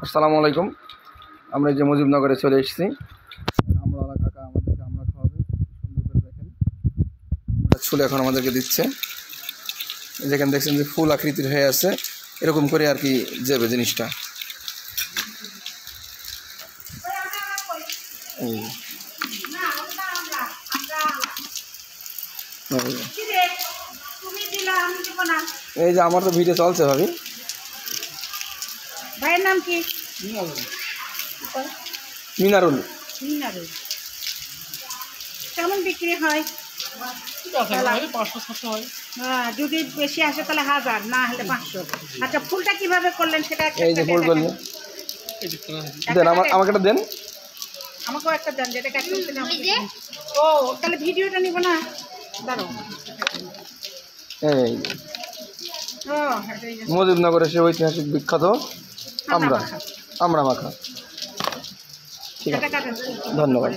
আসসালামু আলাইকুম। আমরা এই যে মুজিবনগরে চলে এসেছি। আমরাওয়ালা কাকা আমাদেরকে আমরা খাওয়াবে, সুন্দর করে দেখেন। আমরা ছুলে এখন আমাদেরকে দিচ্ছে। যেখানে দেখছেন যে ফুল আকৃতির হয়ে আছে, এরকম করে আর কি যাবে জিনিসটা। এই যে আমার তো ভিডিও চলছে ভাবি। ভাইয়ের নাম কি? মিনারুল। মিনারুল। কেমন বিক্রি হয়? 500-700 হয়। হ্যাঁ, যদি বেশি আসে তাহলে 1000, না হলে 500। আচ্ছা, ফুলটা কিভাবে করলেন সেটা এই যে ফুল করলেন, দেন আমাকে একটা দেন। আমাকেও একটা দেন, যেটা কাটছেন। ও তাহলে ভিডিওটা নিব না, দাঁড়াও। এই ও মুজিবনগরের সে ঐতিহাসিক বিখ্যাত আমরা মাখা। ঠিক আছে, এটা কাটেন। ধন্যবাদ।